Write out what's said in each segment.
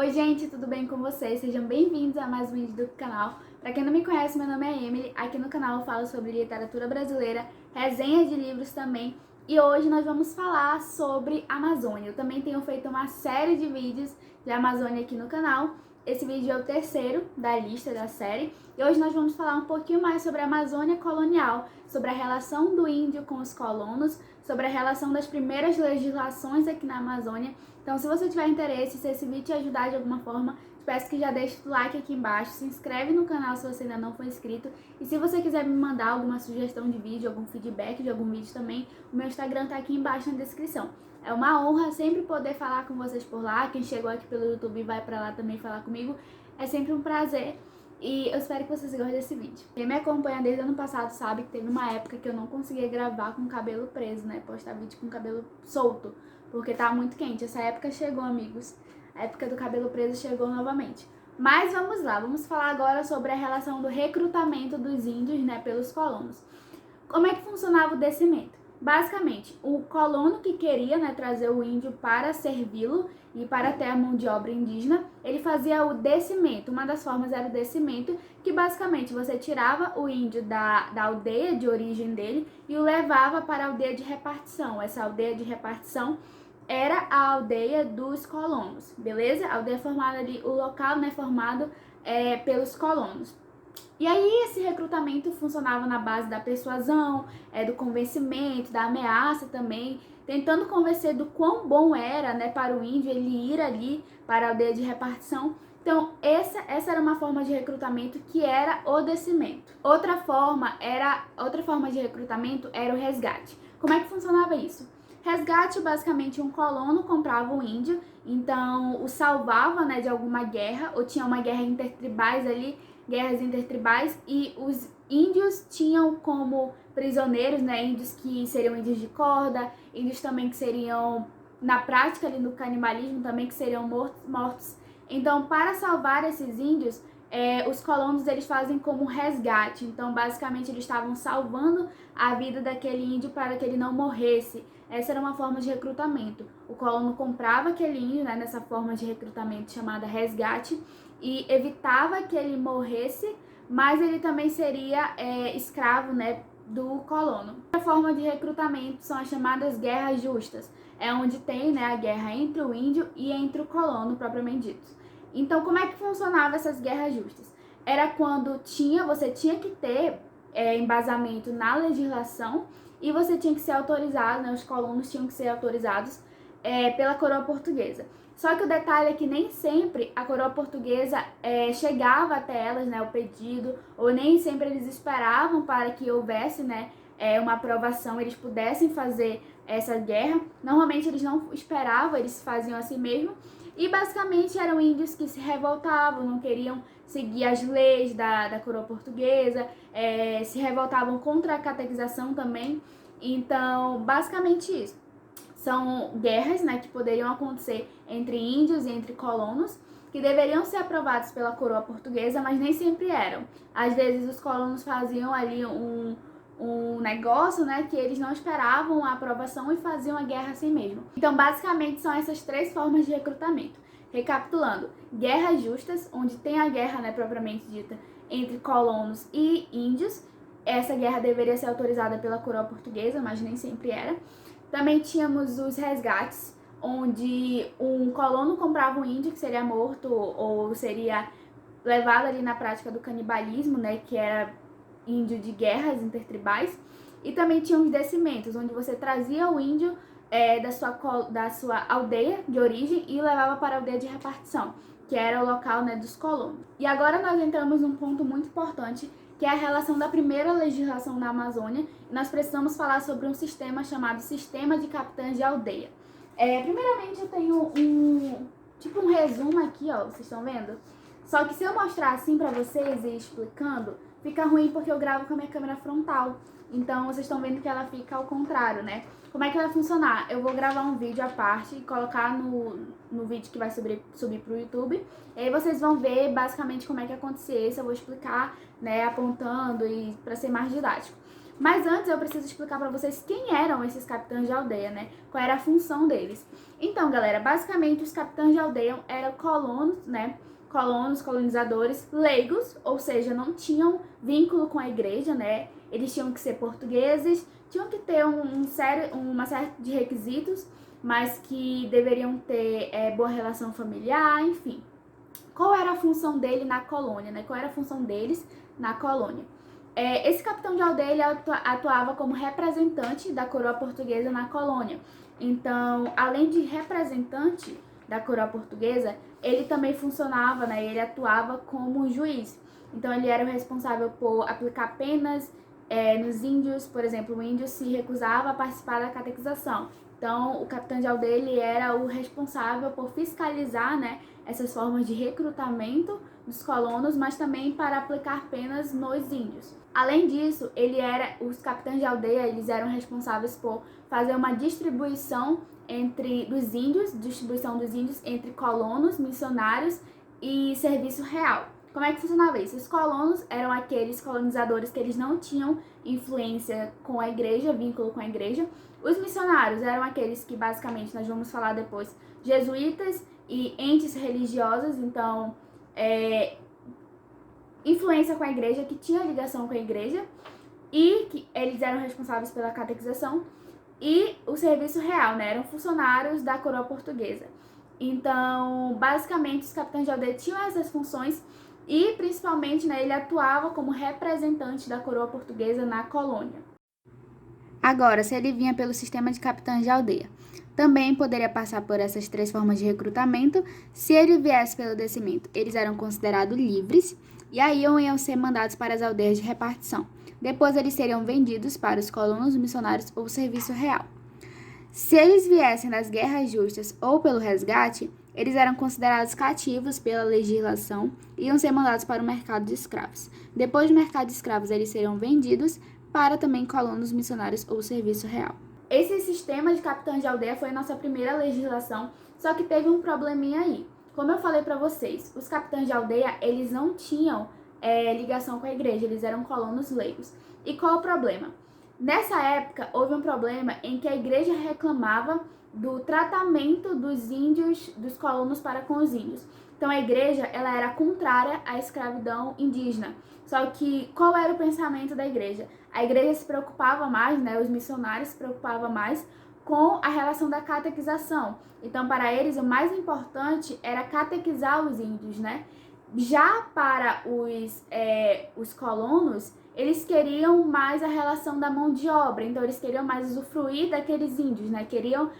Oi gente, tudo bem com vocês? Sejam bem-vindos a mais um vídeo do canal. Pra quem não me conhece, meu nome é Emily. Aqui no canal eu falo sobre literatura brasileira, resenhas de livros também. E hoje nós vamos falar sobre Amazônia. Eu também tenho feito uma série de vídeos de Amazônia aqui no canal. Esse vídeo é o terceiro da lista da série. E hoje nós vamos falar um pouquinho mais sobre a Amazônia colonial, sobre a relação do índio com os colonos, sobre a relação das primeiras legislações aqui na Amazônia. Então, se você tiver interesse, se esse vídeo te ajudar de alguma forma, peço que já deixe o like aqui embaixo, se inscreve no canal se você ainda não for inscrito. E se você quiser me mandar alguma sugestão de vídeo, algum feedback de algum vídeo também, o meu Instagram tá aqui embaixo na descrição. É uma honra sempre poder falar com vocês por lá. Quem chegou aqui pelo YouTube e vai pra lá também falar comigo. É sempre um prazer. E eu espero que vocês gostem desse vídeo. Quem me acompanha desde o ano passado sabe que teve uma época que eu não conseguia gravar com o cabelo preso, né? Postar vídeo com o cabelo solto, porque tá muito quente. Essa época chegou, amigos. A época do cabelo preso chegou novamente. Mas vamos lá, vamos falar agora sobre a relação do recrutamento dos índios, né, pelos colonos. Como é que funcionava o descimento? Basicamente, o colono que queria, né, trazer o índio para servi-lo e para ter a mão de obra indígena, ele fazia o descimento. Uma das formas era o descimento, que basicamente você tirava o índio da aldeia de origem dele e o levava para a aldeia de repartição. Essa aldeia de repartição era a aldeia dos colonos, beleza? A aldeia formada ali, o local, né, formado pelos colonos. E aí esse recrutamento funcionava na base da persuasão, do convencimento, da ameaça também, tentando convencer do quão bom era, né, para o índio ele ir ali para a aldeia de repartição. Então essa era uma forma de recrutamento que era o descimento. Outra forma de recrutamento era o resgate. Como é que funcionava isso? Resgate, basicamente, um colono comprava um índio, então o salvava, né, de alguma guerra, ou tinha uma guerra intertribais ali, guerras intertribais, e os índios tinham como prisioneiros, né, índios que seriam índios de corda, índios também que seriam, na prática ali no canibalismo, também que seriam mortos. Então, para salvar esses índios, os colonos eles fazem como resgate. Então, basicamente, eles estavam salvando a vida daquele índio para que ele não morresse. Essa era uma forma de recrutamento. O colono comprava aquele índio, né, nessa forma de recrutamento chamada resgate, e evitava que ele morresse, mas ele também seria escravo, né, do colono. Outra forma de recrutamento são as chamadas guerras justas. É onde tem, né, a guerra entre o índio e entre o colono, propriamente dito. Então, como é que funcionavam essas guerras justas? Era quando você tinha que ter embasamento na legislação e você tinha que ser autorizado, né, os colonos tinham que ser autorizados pela coroa portuguesa. Só que o detalhe é que nem sempre a coroa portuguesa chegava até elas, né, o pedido, ou nem sempre eles esperavam para que houvesse, né, uma aprovação, eles pudessem fazer essa guerra. Normalmente eles não esperavam, eles faziam assim mesmo. E basicamente eram índios que se revoltavam, não queriam seguir as leis da coroa portuguesa, se revoltavam contra a catequização também. Então, basicamente isso. São guerras, né, que poderiam acontecer entre índios e entre colonos, que deveriam ser aprovados pela coroa portuguesa, mas nem sempre eram. Às vezes os colonos faziam ali um negócio, né, que eles não esperavam a aprovação e faziam a guerra assim mesmo. Então, basicamente, são essas três formas de recrutamento. Recapitulando, guerras justas, onde tem a guerra, né, propriamente dita, entre colonos e índios. Essa guerra deveria ser autorizada pela coroa portuguesa, mas nem sempre era. Também tínhamos os resgates, onde um colono comprava um índio que seria morto ou seria levado ali na prática do canibalismo, né, que era índio de guerras intertribais. E também tinha os descimentos, onde você trazia o índio da sua aldeia de origem e levava para a aldeia de repartição, que era o local, né, dos colonos. E agora nós entramos num ponto muito importante, que é a relação da primeira legislação da Amazônia. E nós precisamos falar sobre um sistema chamado Sistema de Capitães de Aldeia. Primeiramente eu tenho um resumo aqui, ó, vocês estão vendo? Só que se eu mostrar assim pra vocês e explicando, fica ruim porque eu gravo com a minha câmera frontal. Então vocês estão vendo que ela fica ao contrário, né? Como é que vai funcionar? Eu vou gravar um vídeo à parte e colocar no vídeo que vai subir pro YouTube. E aí vocês vão ver basicamente como é que acontecia isso. Eu vou explicar, né, apontando e para ser mais didático. Mas antes eu preciso explicar para vocês quem eram esses capitães de aldeia, né? Qual era a função deles. Então, galera, basicamente os capitães de aldeia eram colonos, né? Colonos, colonizadores leigos, ou seja, não tinham vínculo com a igreja, né? Eles tinham que ser portugueses, tinham que ter uma série de requisitos, mas que deveriam ter boa relação familiar, enfim. Qual era a função dele na colônia, né? Qual era a função deles na colônia? Esse capitão de aldeia ele atuava como representante da coroa portuguesa na colônia. Então, além de representante da coroa portuguesa, ele também funcionava, né? Ele atuava como juiz. Então, ele era o responsável por aplicar penas nos índios. Por exemplo, o índio se recusava a participar da catequização. Então, o capitão de aldeia ele era o responsável por fiscalizar, né, essas formas de recrutamento dos colonos, mas também para aplicar penas nos índios. Além disso, os capitães de aldeia eles eram responsáveis por fazer uma distribuição distribuição dos índios entre colonos, missionários e serviço real. Como é que funcionava isso? Os colonos eram aqueles colonizadores que eles não tinham influência com a igreja, vínculo com a igreja. Os missionários eram aqueles que, basicamente, nós vamos falar depois, jesuítas e entes religiosos, então, influência com a igreja, que tinha ligação com a igreja, e que eles eram responsáveis pela catequização. E o serviço real, né? Eram funcionários da coroa portuguesa. Então, basicamente, os capitães de aldeia tinham essas funções e, principalmente, né, ele atuava como representante da coroa portuguesa na colônia. Agora, se ele vinha pelo sistema de capitães de aldeia, também poderia passar por essas 3 formas de recrutamento. Se ele viesse pelo descimento, eles eram considerados livres e aí iam ser mandados para as aldeias de repartição. Depois, eles seriam vendidos para os colonos, missionários ou serviço real. Se eles viessem das guerras justas ou pelo resgate, eles eram considerados cativos pela legislação e iam ser mandados para o mercado de escravos. Depois do mercado de escravos, eles seriam vendidos para também colonos, missionários ou serviço real. Esse sistema de capitães de aldeia foi a nossa primeira legislação, só que teve um probleminha aí. Como eu falei para vocês, os capitães de aldeia, eles não tinham ligação com a igreja, eles eram colonos leigos. E qual o problema? Nessa época, houve um problema em que a igreja reclamava do tratamento dos índios, dos colonos para com os índios. Então, a igreja ela era contrária à escravidão indígena. Só que, qual era o pensamento da igreja? A igreja se preocupava mais, né, os missionários se preocupavam mais com a relação da catequização. Então, para eles, o mais importante era catequizar os índios, né? Já para os colonos, eles queriam mais a relação da mão de obra, então eles queriam mais usufruir daqueles índios, né? Queria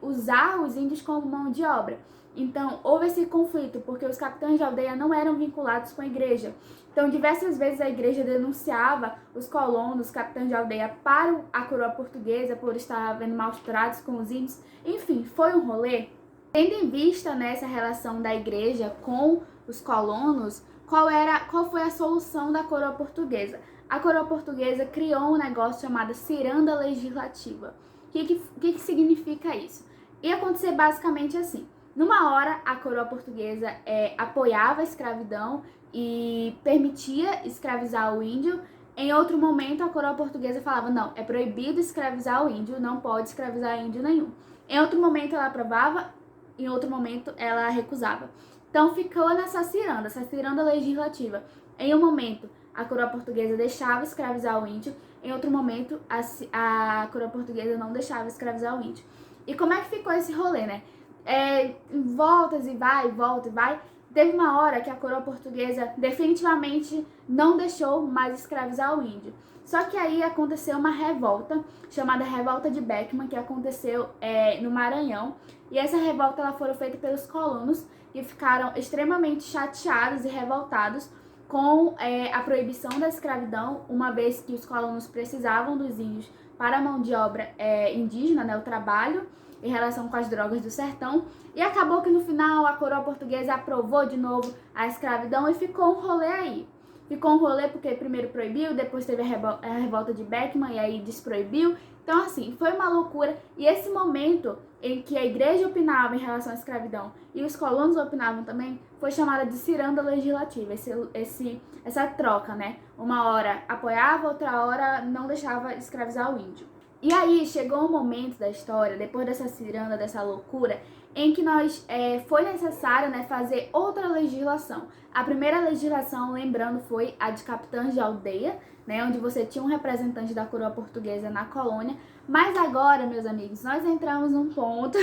usar os índios como mão de obra. Então, houve esse conflito, porque os capitães de aldeia não eram vinculados com a igreja. Então, diversas vezes a igreja denunciava os colonos, os capitães de aldeia, para a coroa portuguesa por estar havendo maus tratos com os índios. Enfim, foi um rolê. Tendo em vista nessa relação da igreja com os colonos, qual foi a solução da coroa portuguesa? A coroa portuguesa criou um negócio chamado ciranda legislativa. O que significa isso? Ia acontecer basicamente assim. Numa hora, a coroa portuguesa apoiava a escravidão e permitia escravizar o índio. Em outro momento, a coroa portuguesa falava, não, é proibido escravizar o índio, não pode escravizar índio nenhum. Em outro momento, ela aprovava, em outro momento, ela recusava. Então, ficou essa ciranda legislativa. Em um momento, a coroa portuguesa deixava escravizar o índio, em outro momento, a coroa portuguesa não deixava escravizar o índio. E como é que ficou esse rolê, né? Voltas e vai, volta e vai. Teve uma hora que a coroa portuguesa definitivamente não deixou mais escravizar o índio. Só que aí aconteceu uma revolta, chamada Revolta de Beckman, que aconteceu no Maranhão. E essa revolta ela foi feita pelos colonos, que ficaram extremamente chateados e revoltados com a proibição da escravidão, uma vez que os colonos precisavam dos índios para a mão de obra indígena, né, o trabalho, em relação com as drogas do sertão. E acabou que no final a coroa portuguesa aprovou de novo a escravidão e ficou um rolê aí. Ficou um rolê porque primeiro proibiu, depois teve a revolta de Beckman e aí desproibiu. Então, assim, foi uma loucura. E esse momento em que a igreja opinava em relação à escravidão e os colonos opinavam também, foi chamada de ciranda legislativa, essa troca, né? Uma hora apoiava, outra hora não deixava escravizar o índio. E aí chegou um momento da história, depois dessa ciranda, dessa loucura, em que foi necessário, né, fazer outra legislação. A primeira legislação, lembrando, foi a de capitães de aldeia, né, onde você tinha um representante da coroa portuguesa na colônia. Mas agora, meus amigos, nós entramos num ponto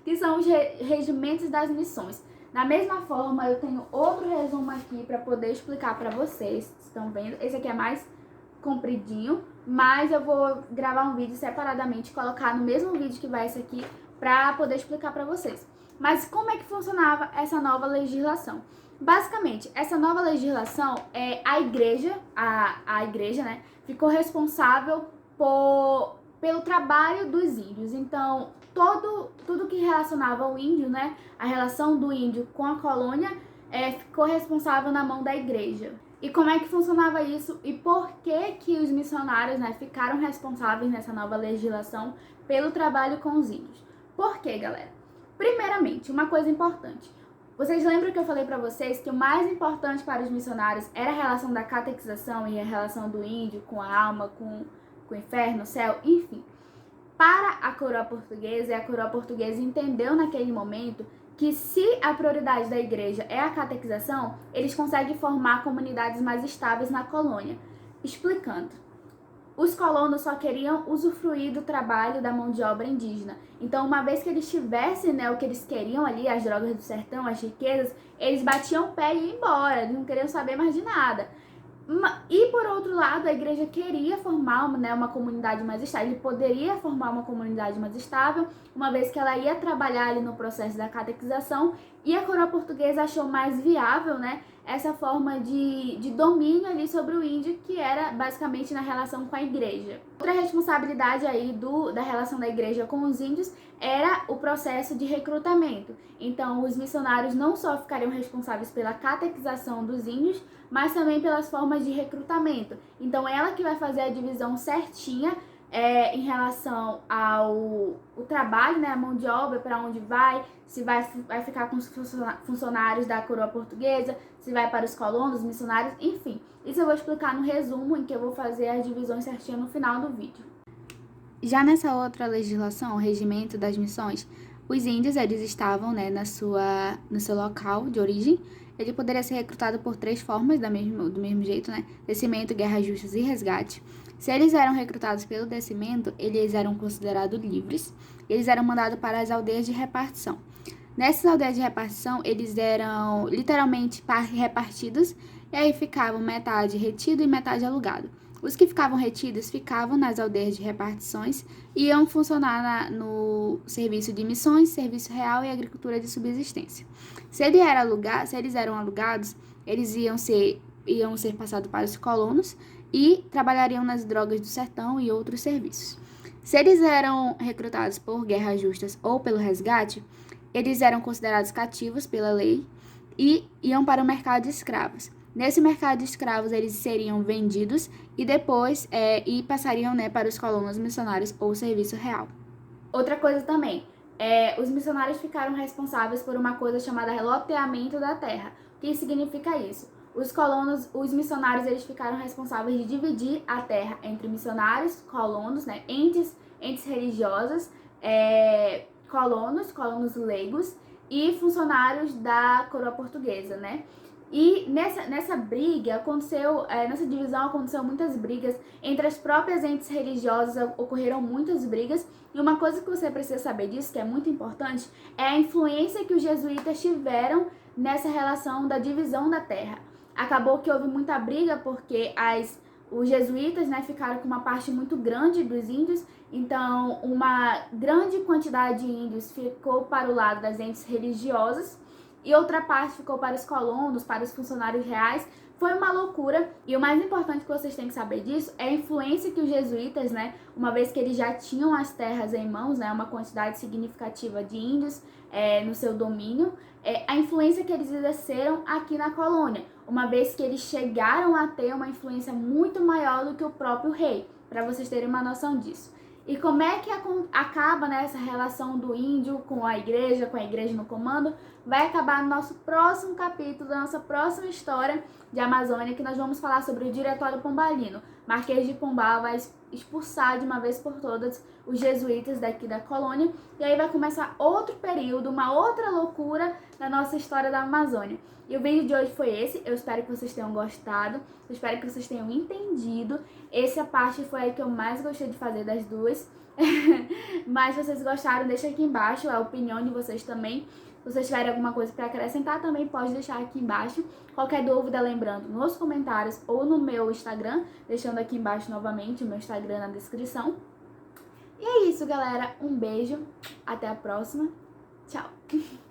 que são os regimentos das missões. Da mesma forma, eu tenho outro resumo aqui para poder explicar para vocês. Estão vendo? Esse aqui é mais compridinho, mas eu vou gravar um vídeo separadamente, colocar no mesmo vídeo que vai esse aqui, para poder explicar para vocês. Mas como é que funcionava essa nova legislação? Basicamente, essa nova legislação, a igreja, né, ficou responsável pelo trabalho dos índios. Então, tudo que relacionava o índio, né, a relação do índio com a colônia, ficou responsável na mão da igreja. E como é que funcionava isso e por que os missionários, né, ficaram responsáveis nessa nova legislação pelo trabalho com os índios? Por quê, galera? Primeiramente, uma coisa importante. Vocês lembram que eu falei para vocês que o mais importante para os missionários era a relação da catequização e a relação do índio com a alma, com o inferno, o céu, enfim. Para a coroa portuguesa, e a coroa portuguesa entendeu naquele momento que se a prioridade da igreja é a catequização, eles conseguem formar comunidades mais estáveis na colônia. Explicando. Os colonos só queriam usufruir do trabalho da mão de obra indígena. Então, uma vez que eles tivessem, né, o que eles queriam ali, as drogas do sertão, as riquezas, eles batiam o pé e iam embora, eles não queriam saber mais de nada. E, por outro lado, a igreja queria formar, né, uma comunidade mais estável. Ele poderia formar uma comunidade mais estável, uma vez que ela ia trabalhar ali no processo da catequização. E a coroa portuguesa achou mais viável, né, essa forma de domínio ali sobre o índio, que era basicamente na relação com a igreja. Outra responsabilidade aí da relação da igreja com os índios era o processo de recrutamento. Então, os missionários não só ficariam responsáveis pela catequização dos índios, mas também pelas formas de recrutamento. Então, ela que vai fazer a divisão certinha em relação ao trabalho, né, a mão de obra, para onde vai, se vai ficar com os funcionários da coroa portuguesa, se vai para os colonos, missionários, enfim. Isso eu vou explicar no resumo, em que eu vou fazer as divisões certinhas no final do vídeo. Já nessa outra legislação, o regimento das missões, os índios, eles estavam, né, no seu local de origem. Ele poderia ser recrutado por 3 formas, do mesmo jeito, né? Descimento, guerras justas e resgate. Se eles eram recrutados pelo descimento, eles eram considerados livres. Eles eram mandados para as aldeias de repartição. Nessas aldeias de repartição, eles eram literalmente repartidos, e aí ficavam metade retido e metade alugado. Os que ficavam retidos ficavam nas aldeias de repartições e iam funcionar no serviço de missões, serviço real e agricultura de subsistência. Se eles eram alugados, eles iam ser passados para os colonos e trabalhariam nas drogas do sertão e outros serviços. Se eles eram recrutados por guerras justas ou pelo resgate, eles eram considerados cativos pela lei e iam para o mercado de escravos. Nesse mercado de escravos, eles seriam vendidos e depois passariam, né, para os colonos missionários ou serviço real. Outra coisa também, os missionários ficaram responsáveis por uma coisa chamada loteamento da terra. O que significa isso? Os missionários, eles ficaram responsáveis de dividir a terra entre missionários, colonos, né, entes religiosos, colonos leigos e funcionários da coroa portuguesa, né? E nessa briga nessa divisão aconteceu muitas brigas entre as próprias entes religiosas, ocorreram muitas brigas. E uma coisa que você precisa saber disso, que é muito importante, é a influência que os jesuítas tiveram nessa relação da divisão da terra. Acabou que houve muita briga porque os jesuítas, né, ficaram com uma parte muito grande dos índios, então uma grande quantidade de índios ficou para o lado das entes religiosas e outra parte ficou para os colonos, para os funcionários reais. Foi uma loucura, e o mais importante que vocês têm que saber disso é a influência que os jesuítas, né, uma vez que eles já tinham as terras em mãos, né, uma quantidade significativa de índios no seu domínio, a influência que eles exerceram aqui na colônia, uma vez que eles chegaram a ter uma influência muito maior do que o próprio rei, para vocês terem uma noção disso. E como é que acaba, né, essa relação do índio com a igreja no comando, vai acabar no nosso próximo capítulo, da nossa próxima história de Amazônia, que nós vamos falar sobre o Diretório Pombalino. Marquês de Pombal vai expulsar de uma vez por todas os jesuítas daqui da colônia, e aí vai começar outro período, uma outra loucura na nossa história da Amazônia. E o vídeo de hoje foi esse, eu espero que vocês tenham gostado, eu espero que vocês tenham entendido. Essa parte foi a que eu mais gostei de fazer das duas, mas se vocês gostaram, deixa aqui embaixo a opinião de vocês também. Se vocês tiverem alguma coisa para acrescentar, também pode deixar aqui embaixo. Qualquer dúvida, lembrando, nos comentários ou no meu Instagram, deixando aqui embaixo novamente o meu Instagram na descrição. E é isso, galera. Um beijo, até a próxima. Tchau!